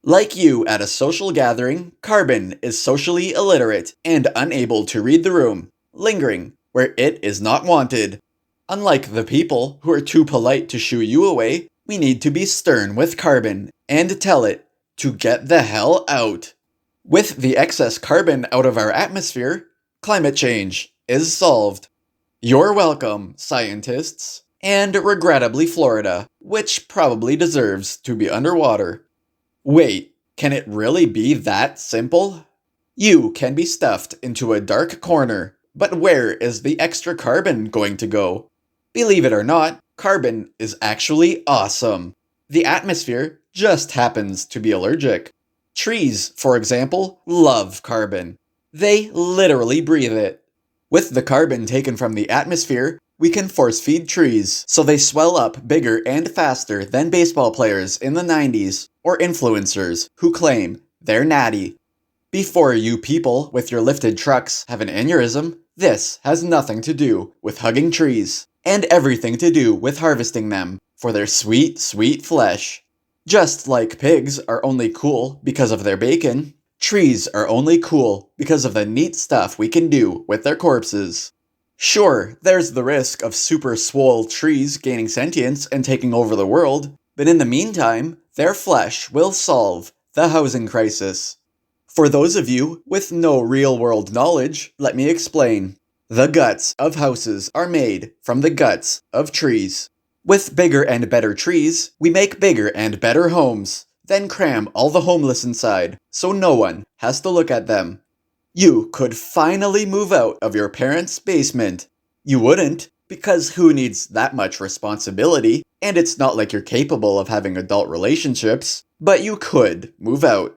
Like you at a social gathering, Carbon is socially illiterate and unable to read the room, lingering where it is not wanted. Unlike the people who are too polite to shoo you away, we need to be stern with Carbon and tell it to get the hell out. With the excess carbon out of our atmosphere, climate change is solved. You're welcome, scientists. And regrettably, Florida, which probably deserves to be underwater. Wait, can it really be that simple? You can be stuffed into a dark corner, but where is the extra carbon going to go? Believe it or not, carbon is actually awesome. The atmosphere just happens to be allergic. Trees, for example, love carbon. They literally breathe it. With the carbon taken from the atmosphere, we can force feed trees so they swell up bigger and faster than baseball players in the 90s or influencers who claim they're natty. Before you people with your lifted trucks have an aneurysm, this has nothing to do with hugging trees and everything to do with harvesting them for their sweet, sweet flesh. Just like pigs are only cool because of their bacon, trees are only cool because of the neat stuff we can do with their corpses. Sure, there's the risk of super swole trees gaining sentience and taking over the world, but in the meantime, their flesh will solve the housing crisis. For those of you with no real-world knowledge, let me explain. The guts of houses are made from the guts of trees. With bigger and better trees, we make bigger and better homes, then cram all the homeless inside so no one has to look at them. You could finally move out of your parents' basement. You wouldn't, because who needs that much responsibility, and it's not like you're capable of having adult relationships, but you could move out.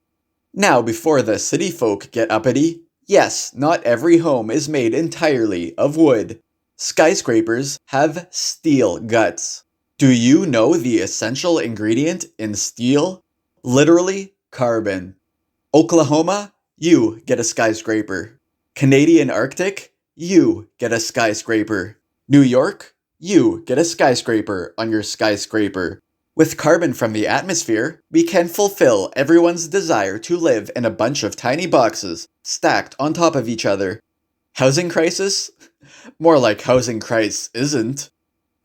Now, before the city folk get uppity, yes, not every home is made entirely of wood. Skyscrapers have steel guts. Do you know the essential ingredient in steel? Literally, carbon. Oklahoma? You get a skyscraper. Canadian Arctic? You get a skyscraper. New York? You get a skyscraper on your skyscraper. With carbon from the atmosphere, we can fulfill everyone's desire to live in a bunch of tiny boxes stacked on top of each other. Housing crisis? More like housing Christ isn't.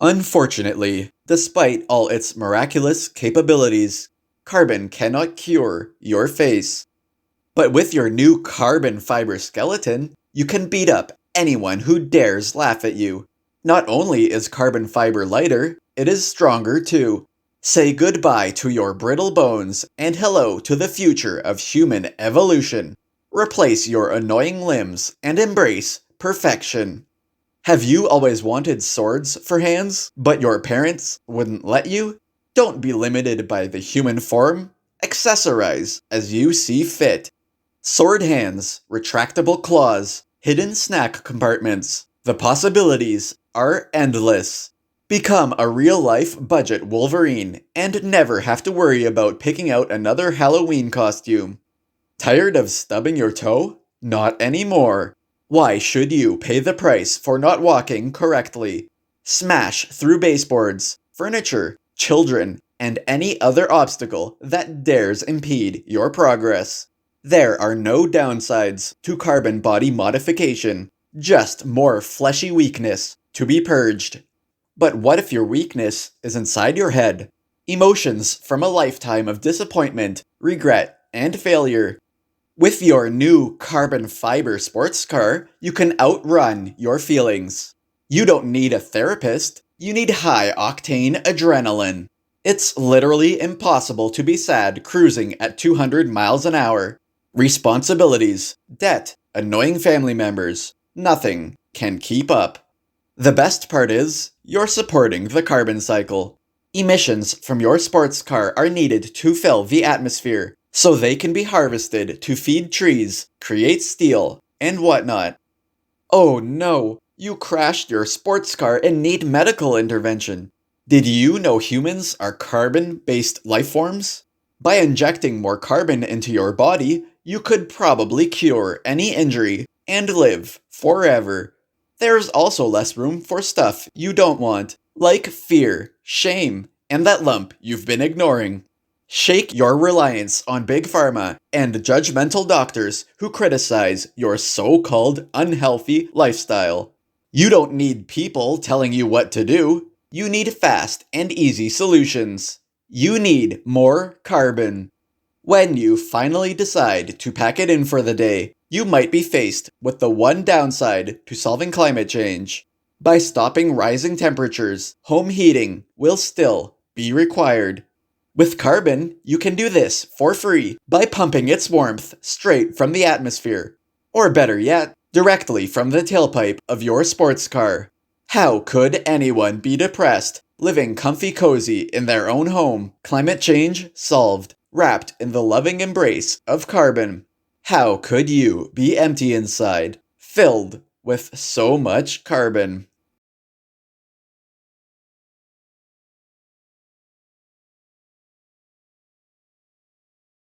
Unfortunately, despite all its miraculous capabilities, carbon cannot cure your face. But with your new carbon fiber skeleton, you can beat up anyone who dares laugh at you. Not only is carbon fiber lighter, it is stronger too. Say goodbye to your brittle bones and hello to the future of human evolution. Replace your annoying limbs and embrace perfection. Have you always wanted swords for hands, but your parents wouldn't let you? Don't be limited by the human form. Accessorize as you see fit. Sword hands, retractable claws, hidden snack compartments. The possibilities are endless. Become a real-life budget Wolverine and never have to worry about picking out another Halloween costume. Tired of stubbing your toe? Not anymore. Why should you pay the price for not walking correctly? Smash through baseboards, furniture, children, and any other obstacle that dares impede your progress. There are no downsides to carbon body modification, just more fleshy weakness to be purged. But what if your weakness is inside your head? Emotions from a lifetime of disappointment, regret, and failure. With your new carbon fiber sports car, you can outrun your feelings. You don't need a therapist, you need high-octane adrenaline. It's literally impossible to be sad cruising at 200 miles an hour. Responsibilities, debt, annoying family members, nothing can keep up. The best part is, you're supporting the carbon cycle. Emissions from your sports car are needed to fill the atmosphere, so they can be harvested to feed trees, create steel, and whatnot. Oh no, you crashed your sports car and need medical intervention. Did you know humans are carbon-based life forms? By injecting more carbon into your body, you could probably cure any injury and live forever. There's also less room for stuff you don't want, like fear, shame, and that lump you've been ignoring. Shake your reliance on Big Pharma and judgmental doctors who criticize your so-called unhealthy lifestyle. You don't need people telling you what to do. You need fast and easy solutions. You need more carbon. When you finally decide to pack it in for the day, you might be faced with the one downside to solving climate change. By stopping rising temperatures, home heating will still be required. With carbon, you can do this for free by pumping its warmth straight from the atmosphere. Or better yet, directly from the tailpipe of your sports car. How could anyone be depressed, living comfy cozy in their own home? Climate change solved, wrapped in the loving embrace of carbon. How could you be empty inside, filled with so much carbon?